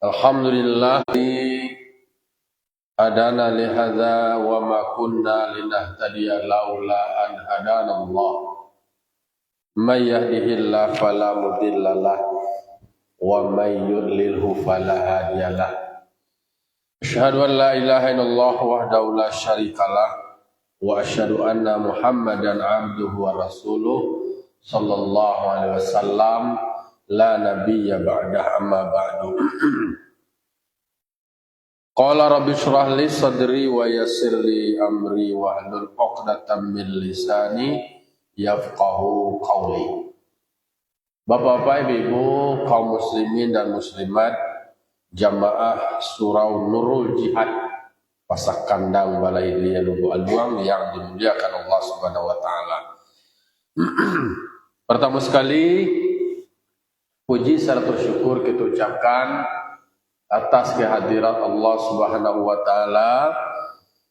Alhamdulillah hadana li hadza wa ma kunna linahtadiya laula an hadana Allah. May yahdihillahu fala mudhillalah wa may yudlilhu fala hadiyalah. Asyhadu an la ilaha illallah wahdahu la syarikalah wa asyhadu anna Muhammadan abduhu wa rasuluh sallallahu alaihi wasallam la nabiyya ba'da amma ba'du. Qala rabbi shrah li sadri wa yassir li amri wa hlul 'uqdatam min lisani yafqahu qawli. Bapak-bapak, Ibu, kaum muslimin dan muslimat, jamaah Surau Nurul Jihad Pasak Kandang Balai Lia Lubu Aluang yang dimuliakan Allah Subhanahu wa taala. Pertama sekali, puji serta syukur kita ucapkan atas kehadirat Allah Subhanahu wa taala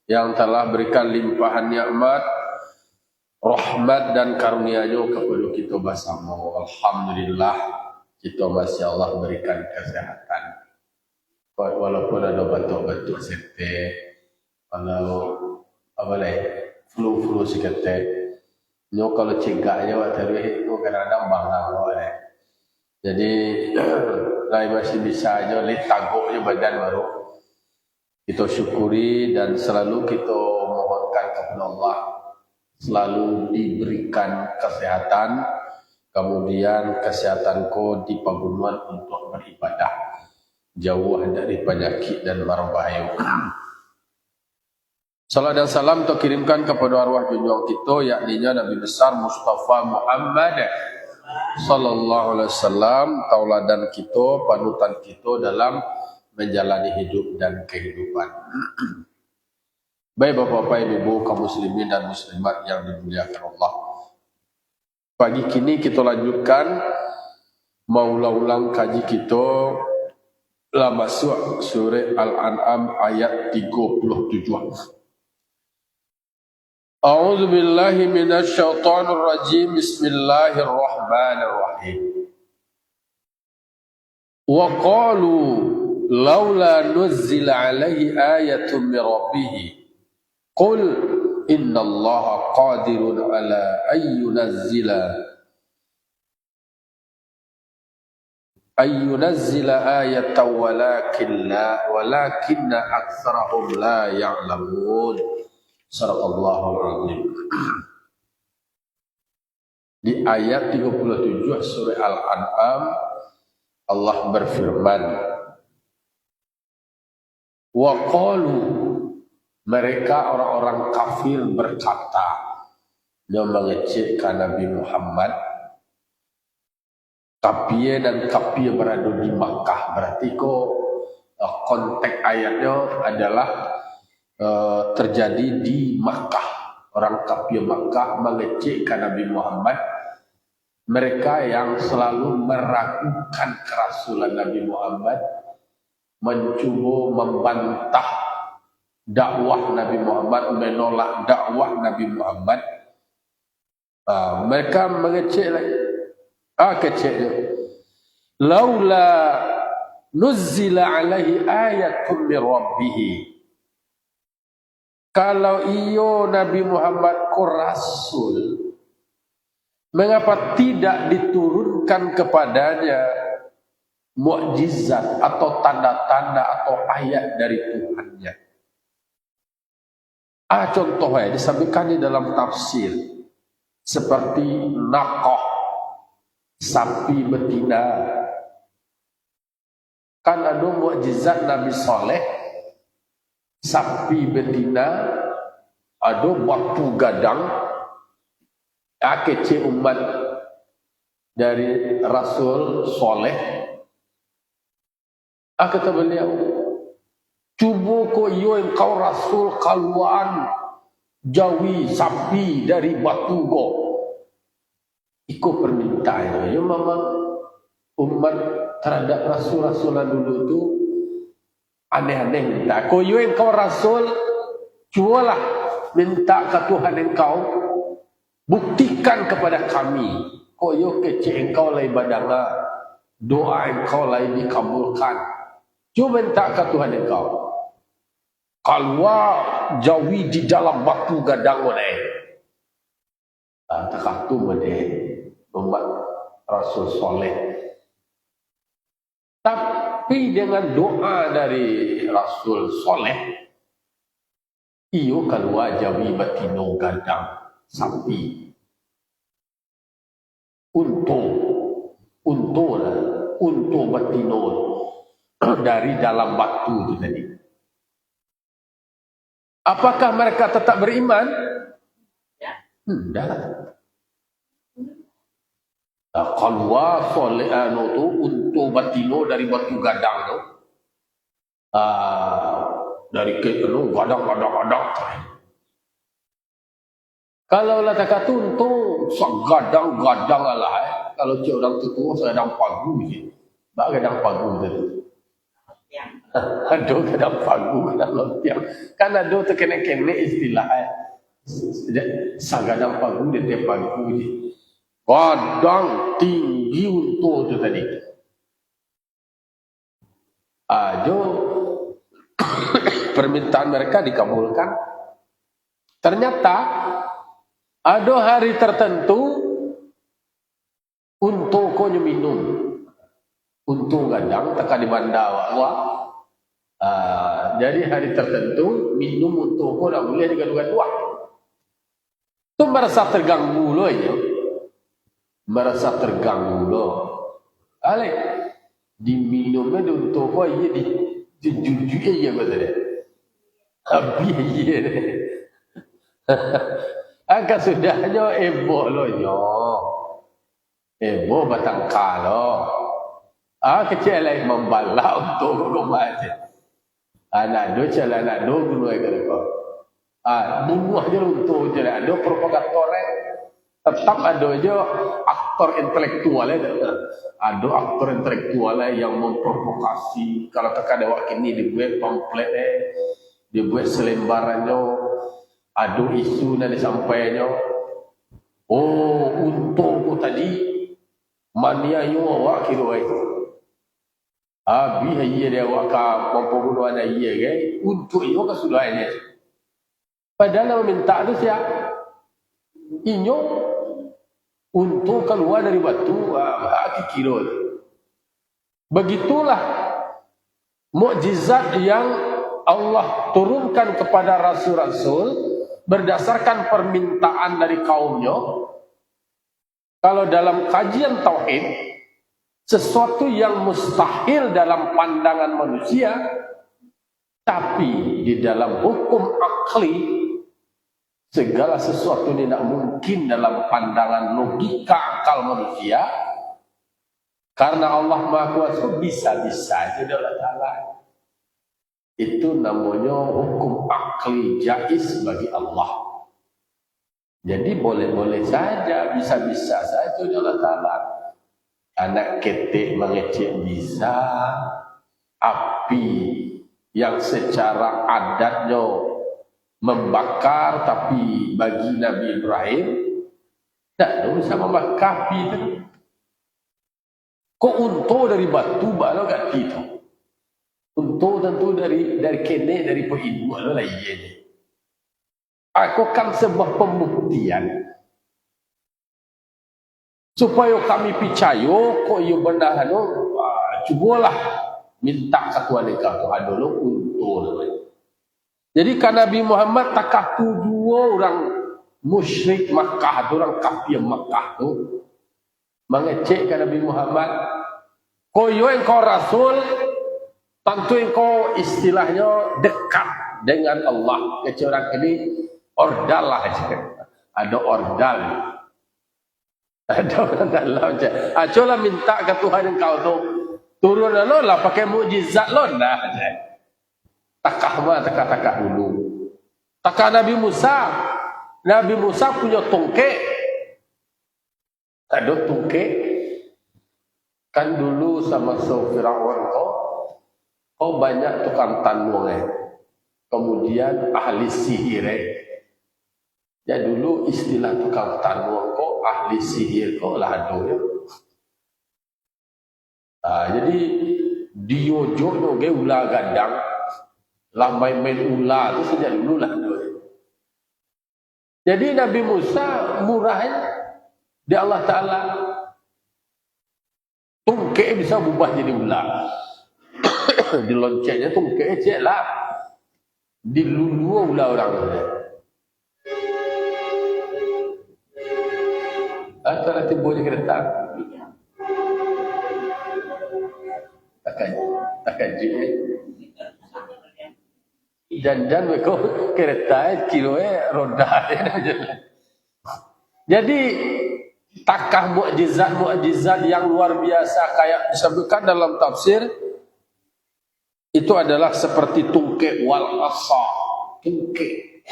yang telah berikan limpahan nikmat, rahmat dan karunia-Nya kepada kita bersama. Alhamdulillah kita masih Allah berikan kesehatan. Walaupun ada batuk-batuk sete, kalau flu sekete, nyo kalau cegaknya waktu itu kadang-kadang bangang oleh. Jadi lai masih bisa aja li taguknya badan baru. Kita syukuri dan selalu kita mohonkan kepada Allah selalu diberikan kesehatan, kemudian kesehatanku dipagunuan untuk beribadah, jauh dari penyakit dan mara bahaya. Salam dan salam kita kirimkan kepada arwah junjungan kita, yakni Nabi besar Mustafa Muhammad sallallahu alaihi wasallam, tauladan kita, panutan kita dalam menjalani hidup dan kehidupan. Baik Bapak-bapak, Ibu, kaum muslimin dan muslimat yang dimuliakan Allah. Pagi kini kita lanjutkan ulang kaji kita dalam masuk surah Al-An'am ayat 37. A'udzu billahi minasy syaithanir rajim. Bismillahirrahmanirrahim. Wa qalu laula nuzzila alaihi ayatun min rabbih. Qul innallaha qadirun ala ayyunazzila ayatan walakinna aktsarahum la ya'lamun. Sadaqallahul azim. Di ayat 37 surah Al-An'am Allah berfirman, wa qalu, mereka orang-orang kafir berkata, yang mengecilkan Nabi Muhammad, kapiye dan kapiye berada di Makkah. Berarti konteks ayatnya adalah terjadi di Makkah. Orang kafir Makkah mengecilkan Nabi Muhammad. Mereka yang selalu meragukan kerasulan Nabi Muhammad, mencoba membantah dakwah Nabi Muhammad, menolak dakwah Nabi Muhammad. Mereka mengecil kecilnya. Laula nuzzila alaihi ayatun min rabbih. Kalau iyo Nabi Muhammad ku rasul, mengapa tidak diturunkan kepadanya mukjizat atau tanda-tanda atau ayat dari Tuhannya? Contohnya disampaikan di dalam tafsir seperti naqah, sapi betina. Kan ada mukjizat Nabi Saleh, sapi betina, ada batu gadang, kecil umat dari Rasul Soleh. Kata beliau, cuba ko iyo engkau Rasul kaluan jawi sapi dari batu go. Iko permintaan. Ya memang umat terhadap Rasul-Rasulan dulu itu aneh-aneh minta. Ko iyo engkau Rasul, cubalah minta ke Tuhan engkau, buktikan kepada kami. Ko iyo kecil engkau lai badanga, doa engkau lai dikabulkan. Cuma minta ke Tuhan engkau. Keluar jauhi di dalam batu gadang meneh. Tak tu meneh. Umat Rasul Soleh. Tapi dengan doa dari Rasul Soleh, iyo keluar jauhi batino gadang sapi. Untung batino dari dalam batu itu tadi. Apakah mereka tetap beriman? Tidak. Keluar solehan itu untung batino dari batu gadang itu. Dari gadang. Kalau lah tak kata untung gadang lah. Kalau cik orang tua gadang pagu je. Bak gadang pagu tu. Ada gadang pagu, gadang lontiang. Kan ada tu kena-kena istilah. Sagadang pagu dia tiap pagu je. Gadang tinggi untung tu tadi. Ada permintaan mereka dikabulkan. Ternyata ada hari tertentu untung kau minum. Untung gadang tekan di bandar awak. Jadi hari tertentu minum untung kau tak boleh digaduh-gaduh. Tu merasa terganggu loh ya. Merasa terganggu loh. Alek diminumnya di untung kau ia dijujui ya kata dia. Habis ia deh. Agak sudahnya ebo loh yo. Ebo batang kalo. Kecil lagi membalak untuk rumah aja. Anak do cala anak do guru ai kau. Bunuh je untuk je ada propagator tetap ada je aktor intelektual ada aktor intelektual yang memprovokasi. Kalau tekan awak kini dibuat pamflet dibuat selembarannya ada isu yang disampaikannya. Untuk aku tadi mania yo awak kira itu. Habis ia dia awak ka pembunuhan ia kan untuk itu kesudahannya. Padahal meminta tu siap. Inyo untuk keluar dari batu kira. Begitulah mukjizat yang Allah turunkan kepada rasul-rasul berdasarkan permintaan dari kaumnya. Kalau dalam kajian tauhid, sesuatu yang mustahil dalam pandangan manusia, tapi di dalam hukum akli, segala sesuatu ini tidak mungkin dalam pandangan logika akal manusia. Karena Allah Maha Kuasa bisa-bisa saja Allah Ta'ala. Itu namanya hukum akli jaiz bagi Allah. Jadi boleh-boleh saja, bisa-bisa saja Allah Ta'ala. Anak ketik mengecek bisa, api yang secara adatnya membakar, tapi bagi Nabi Ibrahim tak bisa membakar api itu. Kok untung dari batu balau kat itu. Untung tentu dari kene dari ibu lah iya ni. Aku kan sebuah pembuktian supaya kami percaya kok ia benar cubalah minta satu anak tu ada lo untung. Jadi kan Nabi Muhammad takah tu dua orang musyrik Makkah, orang kafir Makkah tu mengecek ke Nabi Muhammad, kau engkau rasul, tentu engkau istilahnya dekat dengan Allah. Kecil orang ini ordal lah aja, ada ordal, ada ordal lah aja. Coba minta ke Tuhan engkau tu turun lo lah pakai mukjizat lo dah aja. Takah mah takah dulu. Takah Nabi Musa punya tongkek. Ada tungke kan dulu sama Firaun kau banyak tukang tanung kemudian ahli sihir ya dulu istilah tukang tanung kau ahli sihir kau lah ada ya. Jadi Diojoknya ke ular gadang. Lah main-main ular tu sejak dulu lah. Jadi Nabi Musa murahnya di Allah Ta'ala. Tungkek bisa berubah jadi ular. Di loncengnya tungkek cek lah. Dilulu ular orang tu. Atau nanti boleh kereta. Takkan je. Jangan mereka kereta kilo roda. Jadi takah mukjizat yang luar biasa kayak disebutkan dalam tafsir itu adalah seperti tungkek wal asa. Tungkek.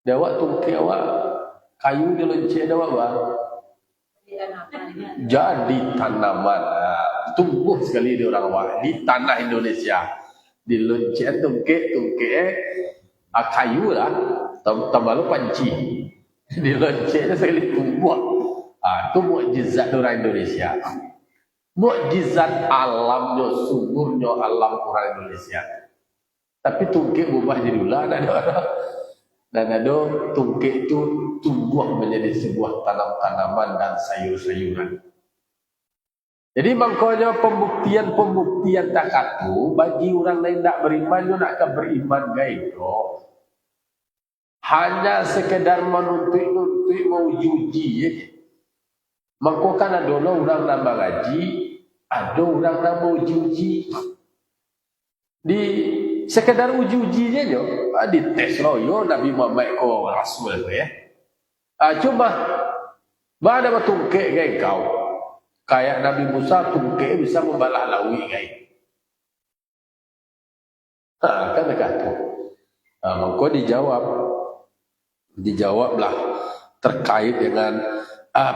Dawak tungkek awak kayu di lonceng dawak bang. Jadi tanaman tumbuh sekali di orang awak di tanah Indonesia. Di lonceng tungkek kayu lah. Tambah lu panci. Di loncengnya sekali tumbuh. Itu mukjizat orang Indonesia. Mukjizat alamnya, suburnya alam orang Indonesia. Tapi tungkek berubah jadi ular. Dan ada tungkek itu tumbuh menjadi sebuah tanam-tanaman dan sayur-sayuran. Jadi makanya pembuktian takat itu bagi orang lain tak beriman, dia nak beriman gaido. Hanya sekedar menuntut mau uji. Maka kan ada orang nak mengaji, ada orang nak mau uji. Di sekedar uji je di tes yo Nabi Muhammad ko rasul tu ya. Cuma mana tungkek gay kau. Kayak Nabi Musa tungkek bisa membalah lawi gay. Kan dekat tu. Maka dijawablah terkait dengan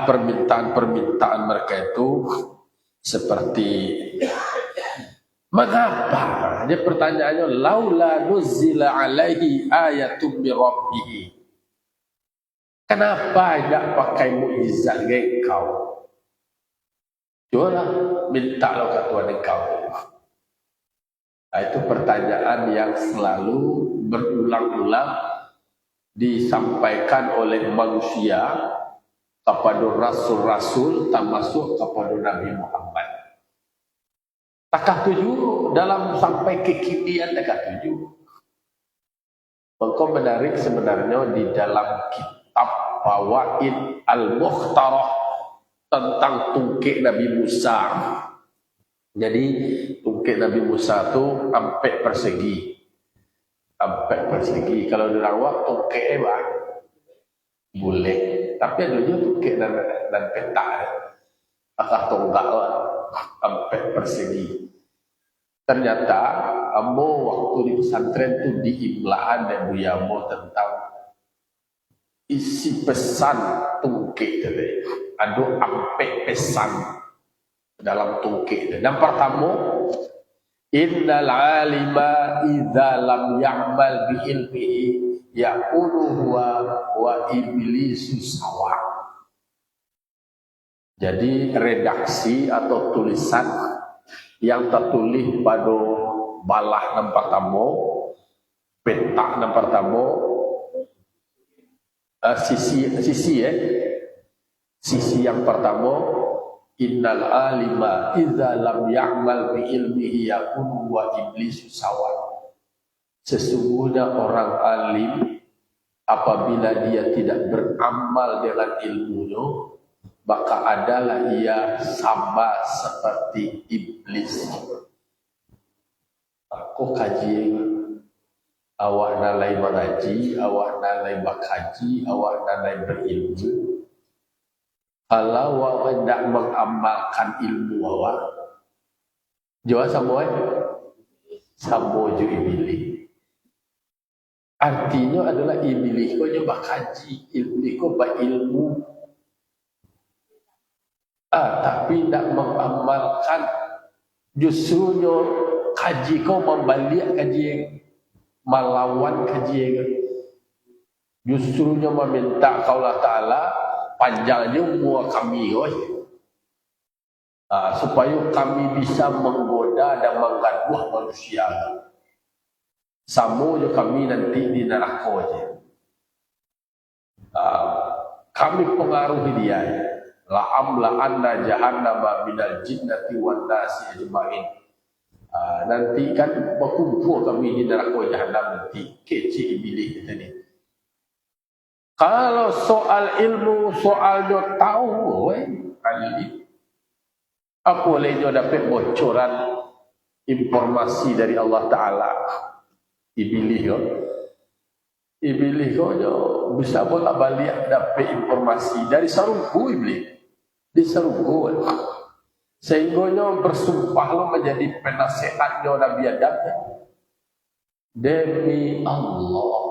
permintaan mereka itu seperti mengapa? Dia pertanyaannya laula nuzila alaihi ayatun min rabbih. Kenapa tidak pakai mukjizat kau? Cobalah minta lo ke Tuhan kau. Itu pertanyaan yang selalu berulang-ulang disampaikan oleh manusia kepada rasul-rasul termasuk kepada Nabi Muhammad. Takah tujuh dalam sampai kekinian takah tujuh. Maka menarik sebenarnya di dalam kitab Fawaid Al-Mukhtarah tentang tungkek Nabi Musa. Jadi tungkek Nabi Musa tu sampai persegi. Kalau di rawak tungkek boleh. Tapi ada juga tungkek dan petak. Akah tonggak sampai persegi. Ternyata Ambo waktu di pesantren itu diimlaan dan Buya Ambo tentang isi pesan tungkek tadi. Ada ampe pesan dalam tungkek. Dan pertama, innal alima idza lam ya'mal bi ilmihi yaqulu wa iblisu sawa. Jadi redaksi atau tulisan yang tertulis pada balah dan pertama, petak dan pertama, sisi yang pertama, innal alima idza lam ya'mal bi ilmihi yakun wa iblisu sawa. Sesungguhnya orang alim apabila dia tidak beramal dengan ilmunya, maka adalah ia sama seperti iblis. Aku kaji awak nalai mengaji, awak nalai bakaji, awak nalai berilmu. Kalau awak tidak mengamalkan ilmu awak, jawab sama ju iblis. Artinya adalah iblis kau nyoba kaji, iblis kau berilmu. Tapi tidak mengamalkan, justru kaji kau membalik kaji, melawan kaji, justru meminta kaulah Ta'ala panjangnya umur kami. supaya kami bisa menggoda dan menggaduh manusia. Sama je kami nanti di neraka je. Kami pengaruhi dia. La'amla anna jahannama minal jinnati wan nasi ajma'in. Nanti kan berkumpul kami di neraka jahannam nanti. Kecil iblis kita ni. Kalau soal ilmu, soal dia tahu, apa boleh dia dapat bocoran informasi dari Allah Ta'ala. Iblis dia bisa bolak balik dapat informasi dari sarungku iblis. Di sarungku. Sehingga dia bersumpah lo menjadi penasihatnya Nabi Adam. Demi Allah.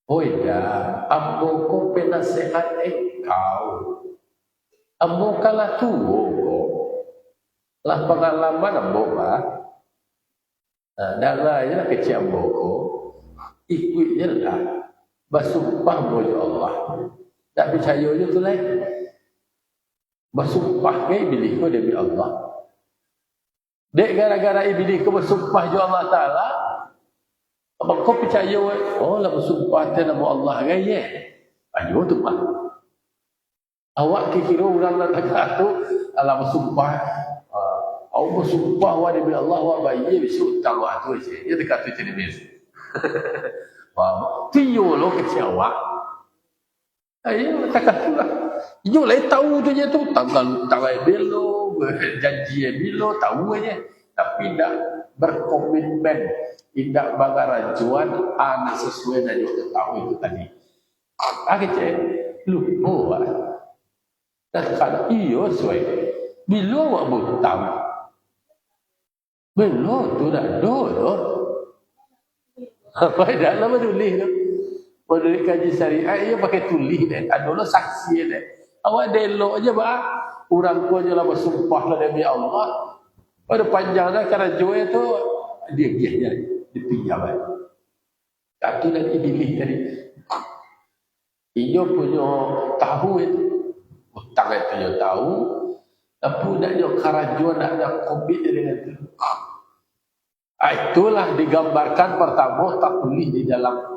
Oh iya, ambo ko penasehat engkau. Ambo kalah tuwo. Lah pengalaman ambo mah. Dan lain kecil ambo ko. Ikut je lah. Bersumpah mo ya Allah. Tak percaya je tu lain. Bersumpah ke iblis ko demi Allah. Dek gara-gara iblis ko bersumpah je Allah Ta'ala. Abang kau percaya, oh lah bersumpah atas nama Allah gaya. Ayo tu mah. Awak kira orang nak cakap tu, Allah bersumpah. Awak bersumpah wa demi Allah wa bayi besok utang wa tu je. Dia dekat tu jadi biasa. Faham? Tiyo lo kecil awak. Ayo cakap tu lah. Yo lah tahu tu je tu tanggal belo, janji belo tahu aja. Tapi tidak berkomitmen, tidak bangarajuan anak sesuai dengan yang tahu itu tadi. Akhirnya lupa. Dan kalau iyo sesuai, bila awak butang, bila tu dah do. Apa dah lama tulis tu? Menulis kaji syariat, ia pakai tulis deh. Adalah saksi deh. Awak delok aja bah. Orang tu je lah bersumpah lah demi Allah. Pada panjangnya kerana jual tu dia dipinjam. Tapi lagi pilih tadi. Ia punya tahu itu, hutang itu dia tahu. Tapi nak dia kerajuan nak dia komit dengan itu. Itulah digambarkan pertama tak tulis di dalam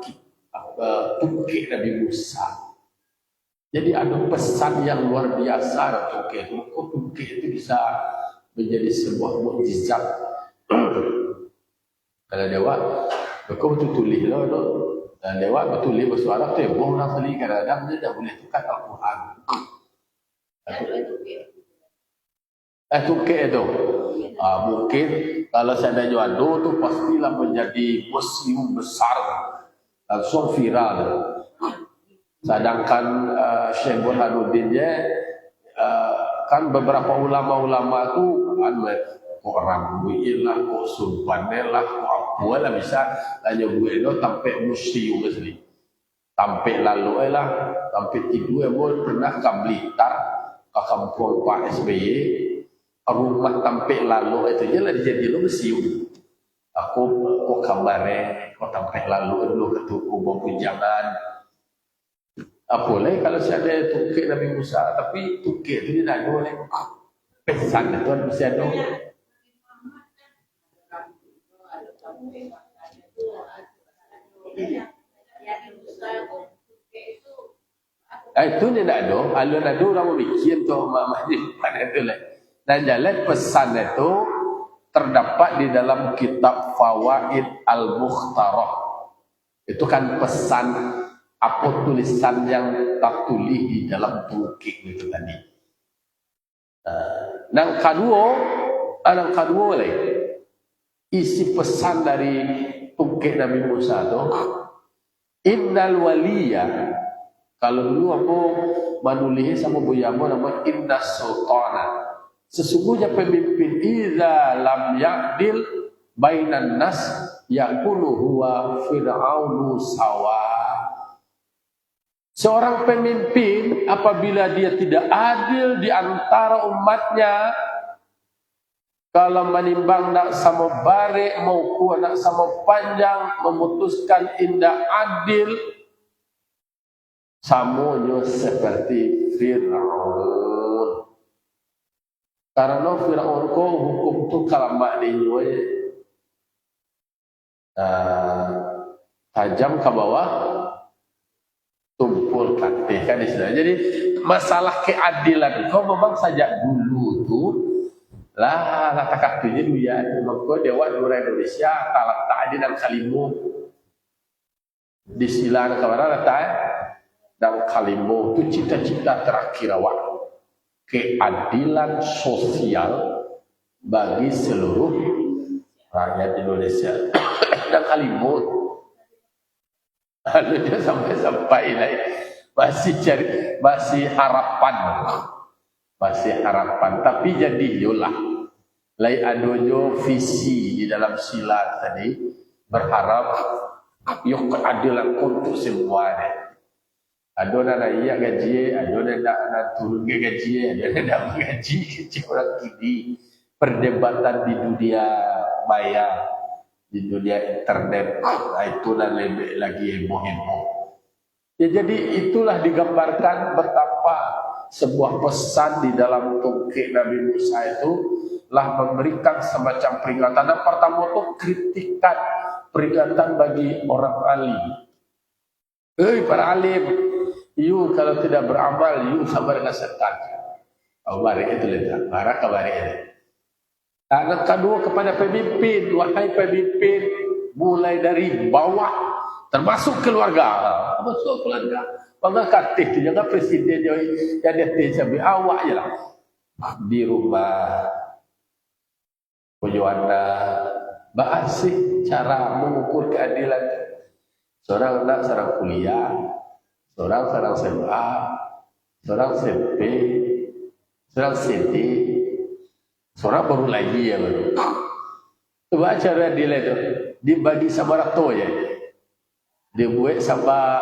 tungkik Nabi Musa. Jadi ada pesan yang luar biasa dalam tungkik itu. Tungkik itu bisa menjadi sebuah mukjizat. Kalau dewa, kau betul tulis lah tu. Dan dewa betul tulis bersuara tu, bohong nak beli kadang-kadang dia dah boleh tukar Al-Quran. Tungkik itu. Mungkin kalau seandainya ada tu pastilah menjadi museum besar, langsung viral. Sedangkan Syekh Burhanuddin kan beberapa ulama-ulama tu orang builah, kok sulpanelah, kok apalah bisa hanya builah sampai museum asli. Sampai lalu lah, sampai tidur pun pernah ke Blitar, ke kampung Pak SBY, rumah sampai lalu itu je lah jadi museum. Aku kabarnya, kok sampai lalu dulu ketuku berpujangan. Boleh kalau saya ada tungkik Nabi Musa, tapi tungkik itu dia tak ada oleh pesan itu mesti ada. Itu dia tak ada. Kalau ada orang memikir tu masjid mana tu lah. Dan jalan pesan itu terdapat di dalam kitab Fawaid Al-Mukhtarah. Itu kan pesan apa tulisan yang tak tulis di dalam tungkik itu tadi. Yang kedua lagi, isi pesan dari tungkik Nabi Musa itu, innal waliya. Kalau dulu aku menulis sama Buyamo nama innas sultana. Sesungguhnya pemimpin idza lam ya'dil bainan nas yaqulu huwa fir'aunu sawa. Seorang pemimpin apabila dia tidak adil di antara umatnya, kalau menimbang nak sama barik maupun nak sama panjang, memutuskan indah adil, samanya seperti Fir'aun. Karena Firaun ko hukum tu kalamak dia tajam ke bawah, tumpul katih kan di sana. Jadi masalah keadilan kau memang sejak dulu tu lah takaknya duya. Maka Dewan Dura Indonesia talak tadi dan kalimu di sila kamera letak dan kalimu tu cita-cita terakhir awak. Keadilan sosial bagi seluruh rakyat Indonesia. Dan kalimat lalu dia sampai lah masih harapan tapi jadi yolah lai adonyo visi di dalam sila tadi berharap yuk keadilan untuk semuanya. Adona na iya gaji, adona nak turun ke gaji, adona nak gaji orang kini. Perdebatan di dunia maya, di dunia internet, itu lebih lagi heboh-heboh. Ya, jadi itulah digambarkan betapa sebuah pesan di dalam tongkek Nabi Musa itu lah memberikan semacam peringatan. Dan pertama itu kritikan, peringatan bagi orang alim. Para alim, you kalau tidak beramal, you sama dengan setan. Bari itu letak, marah ke bari itu. Dan kedua kepada pemimpin, wahai pemimpin, mulai dari bawah, termasuk keluarga. Termasuk keluarga. Bangga katih tu, jangan presiden yang datang sampai awak je lah. Di rumah, Pujuana, bahasih cara mengukur keadilan. Seorang anak, seorang kuliah, seorang SMA, seorang SMP, seorang CD, seorang baru lagi ya baru. Coba cara dia itu dibagi sama rato ya. Dia buat sama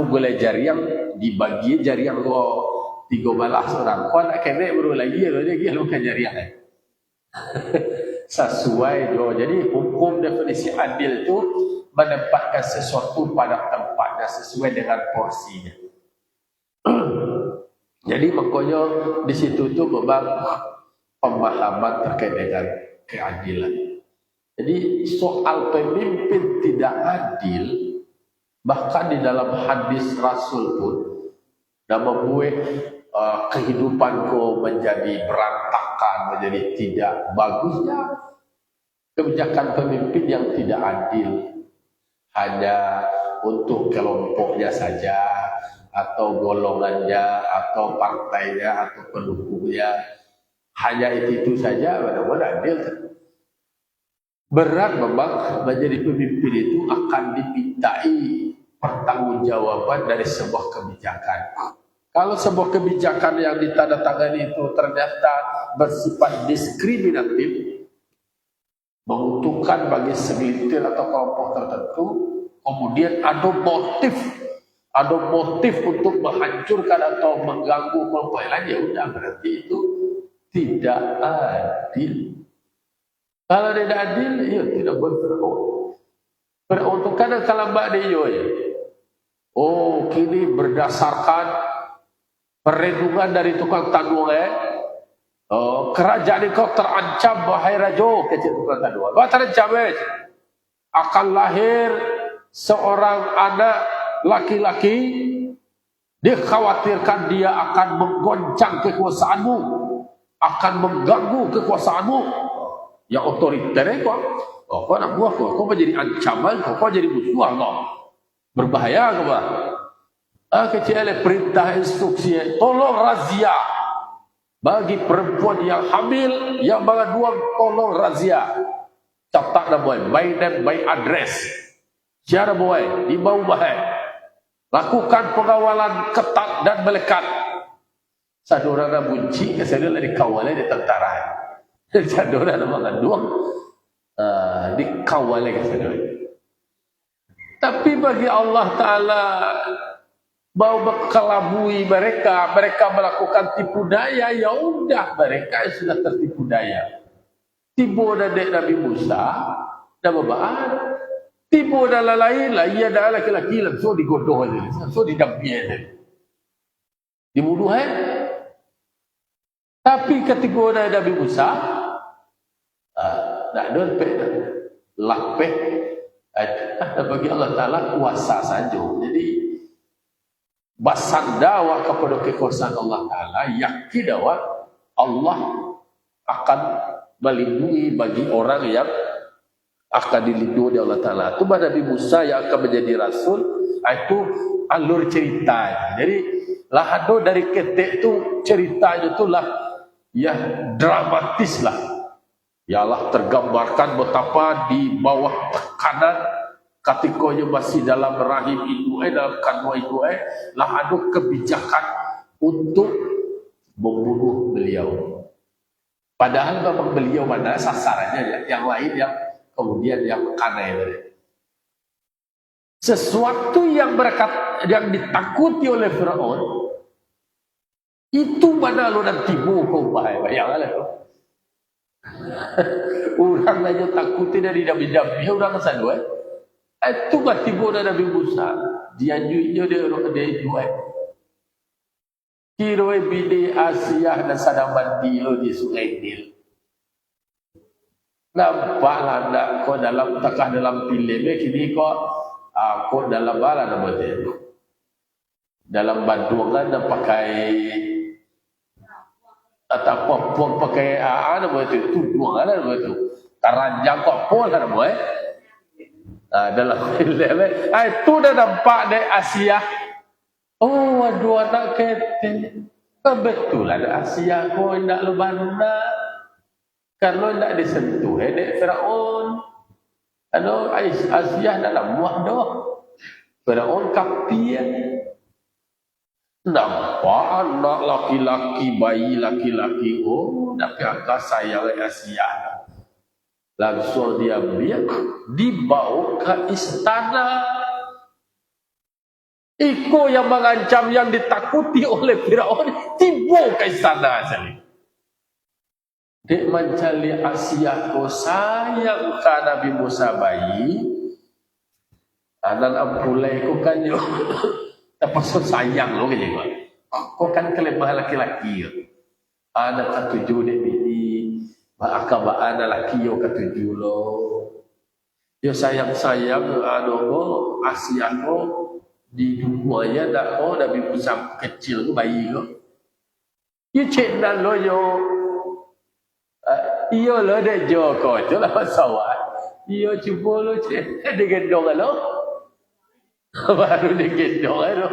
boleh jariang dibagi jariang kau 13 orang. Kau nak kena baru lagi ya dia bukan jariang. Sesuai do. Jadi hukum definisi adil itu menempatkan sesuatu pada tempatnya sesuai dengan porsinya. Jadi makanya di situ tu memang pemahaman terkait dengan keadilan. Jadi soal pemimpin tidak adil, bahkan di dalam hadis Rasul pun, dan membuat kehidupanku menjadi berantakan, menjadi tidak bagusnya kebijakan pemimpin yang tidak adil. Hanya untuk kelompoknya saja, atau golongannya, atau partainya, atau pendukungnya. Hanya itu saja, benar-benar adil. Berat memang menjadi pemimpin itu akan dimintai pertanggungjawaban dari sebuah kebijakan. Kalau sebuah kebijakan yang ditandatangani itu ternyata bersifat diskriminatif, menguntungkan bagi segelintir atau kelompok tertentu, kemudian ada motif untuk menghancurkan atau mengganggu kelompok lain, ya udah berarti itu tidak adil. Kalau tidak adil, ya tidak beruntukkan kalau mbak dia ya. Oh, kini berdasarkan perlindungan dari tukang tanduang kerajaan kau terancam wahai raja kecil tukang tanduang. Kau terancam akan lahir seorang anak laki-laki, dikhawatirkan dia akan menggoncang kekuasaanmu, akan mengganggu kekuasaanmu yang otoriter kau nak buat kau menjadi ancaman, kau jadi musuh kau, berbahaya kau. Kecil perintah instruksi, tolong razia bagi perempuan yang hamil, yang mengandung, tolong razia. Catat dah boy, by name, by address. Siapa boy, di bawah bahaya. Lakukan pengawalan ketat dan melekat. Satu orang dah bunci, kemudian lah dikawalnya di tentara. Satu orang dah mengandung, dikawalnya kemudian. Tapi bagi Allah Ta'ala, mau mengelabui mereka melakukan tipu daya, ya udah mereka sudah tertipu daya. Tipu dadek Nabi Musa, dah beban. Tipu dan lain lah, ia dah laki-laki langsung digodoh aja, langsung didampi aja, dibunuh. Tapi kategori Nabi Musa, nak dompet, lapeh, bagi Allah Ta'ala kuasa saja. Jadi, basanda kepada kekuasaan Allah Ta'ala, yakin bahwa Allah akan melindungi bagi orang yang akan dilindungi oleh Allah Ta'ala. Itu Nabi Musa yang akan menjadi Rasul, itu alur cerita. Jadi, lahado dari ketek itu ceritanya itulah ya dramatis lah. Ya Allah, tergambarkan betapa di bawah tekanan ketika masih dalam rahim ibu dalam kandungan ibu lahado kebijakan untuk membunuh beliau. Padahal memang beliau mana sasarannya yang lain yang kemudian yang kanai. Sesuatu yang ditakuti oleh Firaun itu mana lo nanti kau bahaya bayanglah tu. Orang aja takutin dari Nabi orang sana itu mati bodoh Nabi Musa. Dia itu Kiroi bidi Asia dan sadang mandi lo di Sungai Nil. Nampaklah nak kau dalam film kini kau dalam bala nama dia. Dalam bandungan dan pakai atau apa pakai nama itu tudung nama itu. Taranjang kok pol nama dalam film itu dah nampak dek Asia. Oh, aduh anak kete. Betul ada Asia kau nak lebana. Kalau nak disentuh dek Firaun. Aduh Asia nak muak dah. Firaun kapi. Nampak anak laki-laki, bayi laki-laki. Oh, nak kakak sayang Asia. Langsung dia dibawa ke istana. Iko yang mengancam yang ditakuti oleh Firaun tiba ke istana asali. Dek mencari Asia ko sayang ke Nabi Musa bayi. Anak Abdullah ko kan yo terpaksa sayang lo gitu. Ko kan kelebah laki-laki yo. Anak ketujuh dek bini, akaba anak laki yo ketujuh lo. Yo sayang-sayang aduh Asia ko di dunia dah Nabi Musa kecil tu bayi tu. You cek dan lo yo, iyo lo dek jo ko tu lah masalah. Iyo cuba lo cek dengan dong lo, baru dengan dong lo.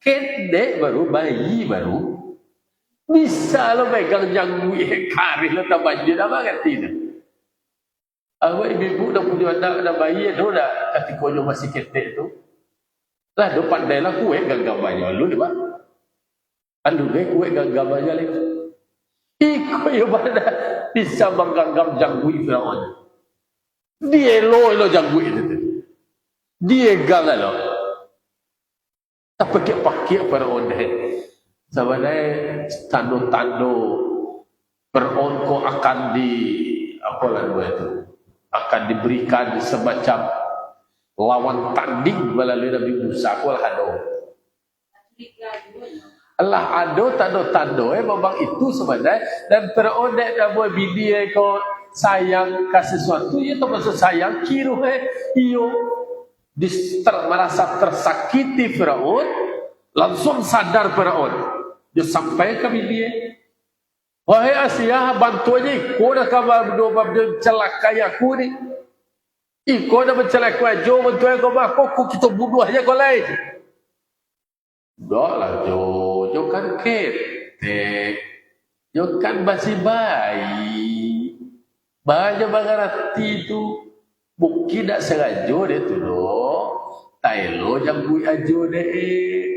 Kedek baru bayi baru bisa lo pegang janggu kari lo tak baju dah banget tidak. Awak ibu dah punya anak dah bayi tu dah ketika dia masih ketek tu. Lah depan dia lah kue gagal banyak lu dia. Alu dia kue gagal banyak lagi. Iko yo pada bisa mengganggam janggu Firaun. Dia lo janggu itu. Dia gang lo. Tak pakai Firaun deh. Sebenarnya tando-tando Firaun ko akan di apa lah itu. Akan diberikan semacam lawan tanding melalui Nabi Musa ko lah ado. Allah ado tando-tando memang itu sebenarnya dan Firaun dak buat bini ko sayang kasih sesuatu ya termasuk sayang kiru iyo merasa tersakiti Firaun langsung sadar Firaun dia sampai ke bini. Wahai Asia, bantu aja. Kau dah kabar berdua celakai aku ni. Kau dah mencelakai Jo, bantu aku kau kita bunuh aja kau lain. Dah lah Jo kan ketek. Jo kan masih bayi. Banyak bangarati tu. Mungkin tak sengaja dia tu loh. Tailo jangan ajo deh.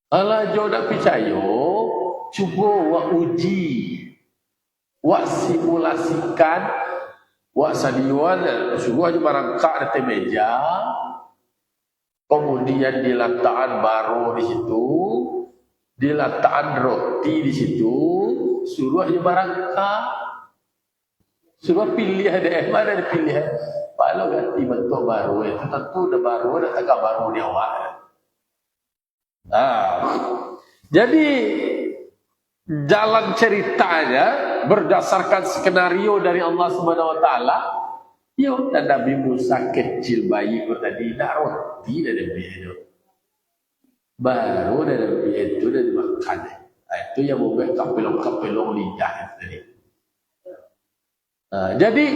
Kalau Jo tak percaya, cuba wak uji, wak simulasikan, wak sadiwan, suruh aja barangkak di meja, kemudian diletakkan baru di situ, diletakkan roti di situ, suruh aja barangkak, suruh pilih ada mana ada pilihan, kalau ganti bentuk baru itu tentu ada baru ada tegak baru dia awak. Jadi jalan ceritanya berdasarkan skenario dari Allah Subhanahu wa taala, yo dan Nabi Musa kecil bayi ko tadi na roti dari itu. Baru dari itu dari makan. Nah, itu yang membuat kapelong-kapelong lidah itu tadi. Nah, jadi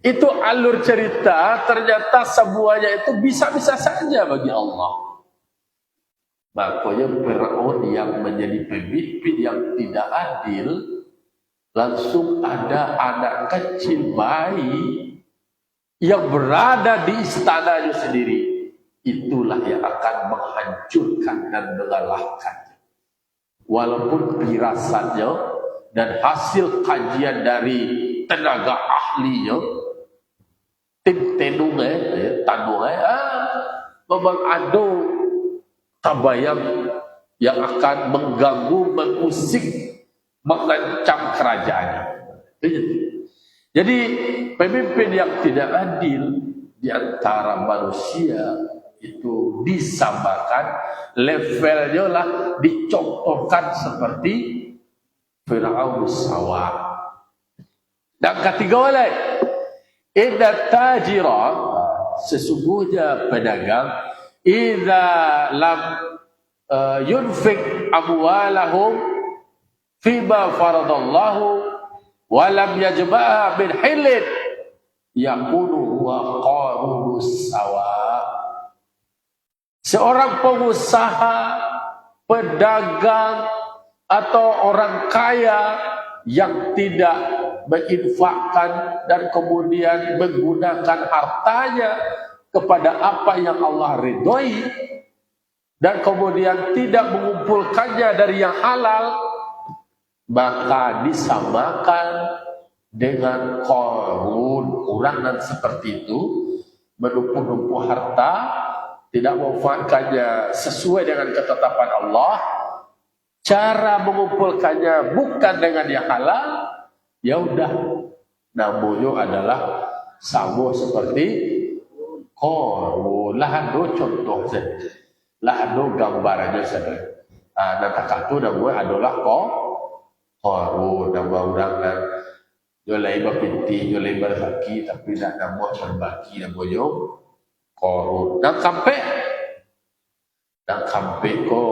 itu alur cerita, ternyata semuanya itu bisa-bisa saja bagi Allah. Makanya Fir'aun yang menjadi pemimpin yang tidak adil, langsung ada anak kecil bayi yang berada di istananya sendiri. Itulah yang akan menghancurkan dan mengalahkannya. Walaupun firasatnya dan hasil kajian dari tenaga ahlinya, tim tenungnya, memang ada tabayang yang akan mengganggu, mengusik, mengancam kerajaannya. Jadi pemimpin yang tidak adil di antara manusia itu disamakan, levelnya lah dicontohkan seperti Fir'aun sawa. Dan ketiga oleh idza tajira, sesungguhnya pedagang idza lam yunfik amwalahum fima faradallahu wa lam yajma'ha min hilin yakunu huwa qarunus sawa. Seorang pengusaha, pedagang atau orang kaya yang tidak menginfakkan dan kemudian menggunakan hartanya kepada apa yang Allah ridhoi dan kemudian tidak mengumpulkannya dari yang halal, maka disamakan dengan Qarun. Orang dan seperti itu menumpuk-numpuk harta, tidak memanfaatkannya sesuai dengan ketetapan Allah, cara mengumpulkannya bukan dengan yang halal, ya udah namanya adalah sama seperti Qarun. Lahado contoh saja, lahado gambarannya saja. Nanti itu namanya adalah Qarun. Nama orang dan jolai berpinti, jolai berbagi, tapi tidak nama berbagi namanya Qarun. Dan kampe ko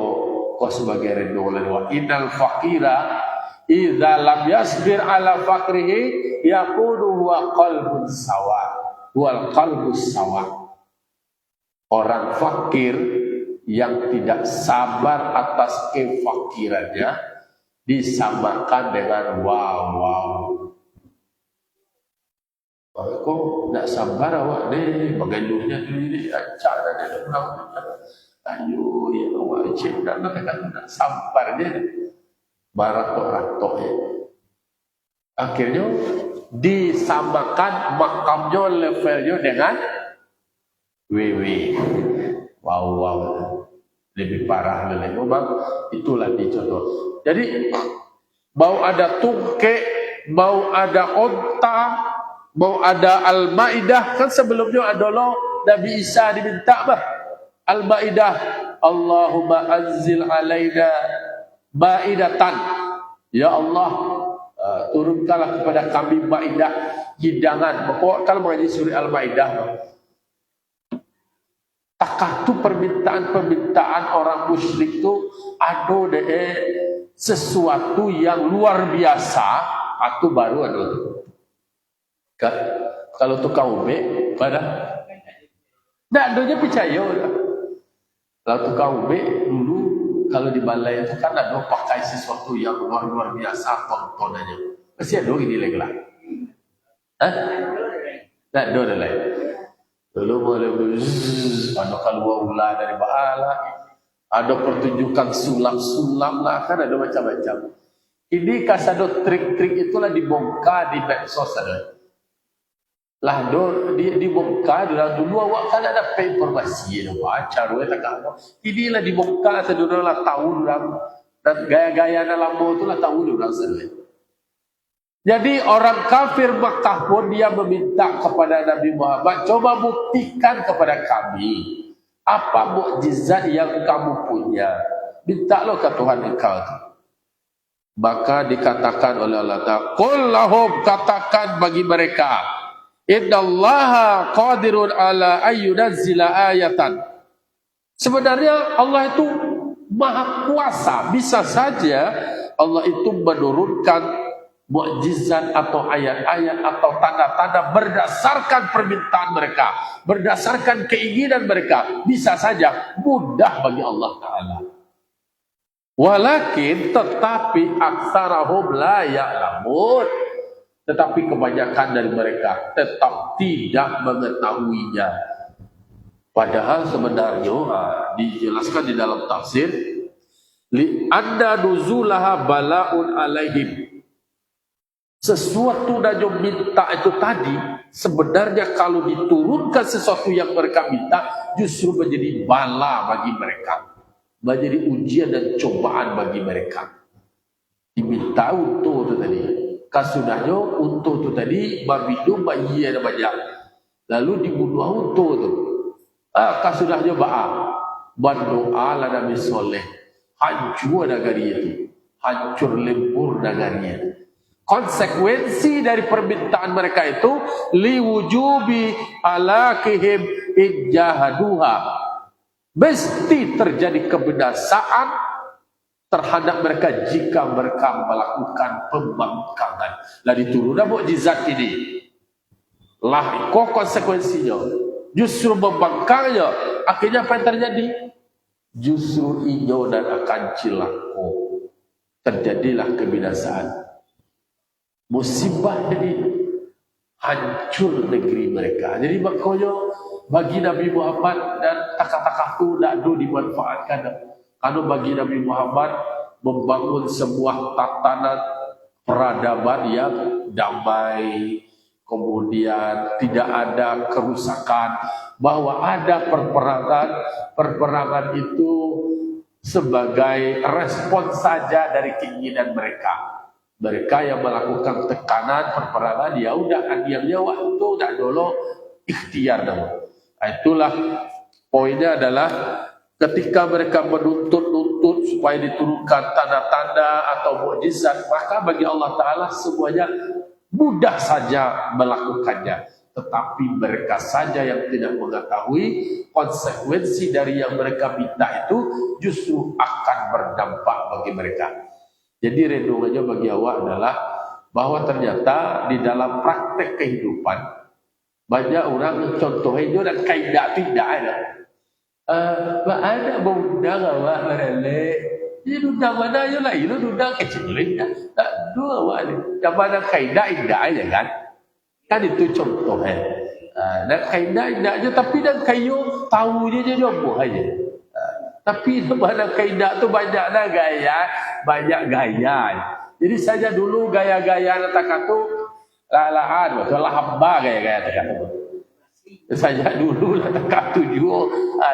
sebagai rendolan wa innal faqira idza lam yasbir ala faqrihi yakunu huwa qalbun sawa wal qalbus sawa. Orang fakir yang tidak sabar atas kefakirannya disamakan dengan wow. Kok tidak sabar awak ni, bagaimana ni cara dia orang. Ayo ya awak cik nak sabar dia. Baratok ya. Akhirnya disamakan makamnya, levelnya dengan wewe. Wow. Lebih parah lagi. Memang itulah dicontoh. Jadi mau ada tungke, mau ada onta, mau ada Al-Maidah, kan sebelumnya adalah Nabi Isa diminta bah Al-Maidah, Allahumma anzil alaina maidatan, ya Allah turunkanlah kepada kami maidah, hidangan. Pokok kalau mengaji surah Al-Maidah, takah tu permintaan orang musyrik tu ada sesuatu yang luar biasa, atau baru ada tu. Kalau tukang ube pada tidak adanya percaya. Kalau tukang ube dulu kalau di balai itu kan ada pakai sesuatu yang luar biasa tontonannya. Pasti ada ini lagi lah. Tidak ada lagi. Dulu boleh ada keluar ular dari bahala, ada pertunjukan sulap lah, kan ada macam-macam. Ini kasado trik-trik itulah dibongkar di medsos ada. Lah dibongkar dulu awak kan ada informasi baca tak apa. Inilah dibongkar sedulur lah tahu orang dan gaya-gaya dalam itu lah tahu orang sendiri. Jadi orang kafir Makkah pun dia meminta kepada Nabi Muhammad, coba buktikan kepada kami apa mukjizat yang kamu punya. Minta lo ke Tuhan engkau itu. Maka dikatakan oleh Allah Ta'ala, qul lahum, katakan bagi mereka, innallaha qadirun ala ayyunazzila ayatan. Sebenarnya Allah itu maha kuasa, bisa saja Allah itu menurunkan mukjizat atau ayat-ayat atau tanda-tanda berdasarkan permintaan mereka, berdasarkan keinginan mereka, bisa saja, mudah bagi Allah Ta'ala. Walakin tetapi aktsarahum la ya'lamun, tetapi kebanyakan dari mereka tetap tidak mengetahuinya. Padahal sebenarnya dijelaskan di dalam tafsir, li anna nuzulaha balaun alaihim. Sesuatu yang minta itu tadi, sebenarnya kalau diturunkan sesuatu yang mereka minta, justru menjadi bala bagi mereka, menjadi ujian dan cobaan bagi mereka. Diminta untuk itu tadi, kasudahnya untuk itu tadi, babidum bayi ada banyak, lalu dibunuh untuk itu. Kasudahnya berdoa lah Nabi Soleh, hancur negeri itu, hancur lembur negerinya. Konsekuensi dari permintaan mereka itu liwujubi alakihim injahaduha, mesti terjadi kebinasaan terhadap mereka jika mereka melakukan pembangkangan. Lah diturunkan mukjizat ini, lah kok konsekuensinya justru membangkangnya, akhirnya apa yang terjadi? Justru inyo dan akan cilako, terjadilah kebinasaan. Musibah jadi hancur negeri mereka. Jadi makanya bagi Nabi Muhammad dan takah-takah itu tidak dimanfaatkan. Karena bagi Nabi Muhammad membangun sebuah tatanan peradaban yang damai, kemudian tidak ada kerusakan, bahwa ada perperangan itu sebagai respon saja dari keinginan mereka. Mereka yang melakukan tekanan perperangan, ya udah diamnya waktu tak dulu ikhtiar dong. Itulah poinnya adalah ketika mereka menuntut supaya diturunkan tanda-tanda atau mukjizat, maka bagi Allah Ta'ala semuanya mudah saja melakukannya. Tetapi mereka saja yang tidak mengetahui konsekuensi dari yang mereka minta itu justru akan berdampak bagi mereka. Jadi renungannya bagi awak adalah bahwa ternyata di dalam praktek kehidupan banyak orang contohnya dan kaidah tidak ada. Ada undang awak berele. Ini undang mana aja lah, ini undang kecil ya. Dua awak yang mana kaidah tidak aja kan? Kan itu contohnya. Dan kaidah tidak aja, tapi dan kayu tahu dia jomblo aja. Tapi mana kaidah tu banyak gaya, banyak gaya. Jadi saja dulu gaya-gaya takatu lalaan, lah hamba gaya-gaya takatu. Saja dulu takatu juga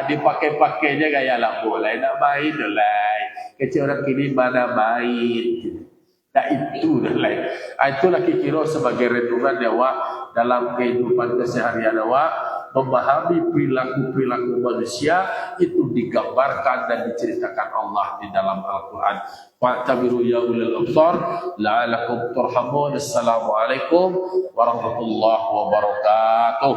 dipakai-pakainya gaya lah boleh nak main lah. Kecil orang kini mana main. Nah itu dan lain. Itulah kira sebagai renungan awak dalam kehidupan keseharian awak. Memahami perilaku-perilaku manusia itu digambarkan dan diceritakan Allah di dalam Al-Quran. Fa'tabiru ya ulil absar la'alakum turhamun. Assalamualaikum warahmatullahi wabarakatuh.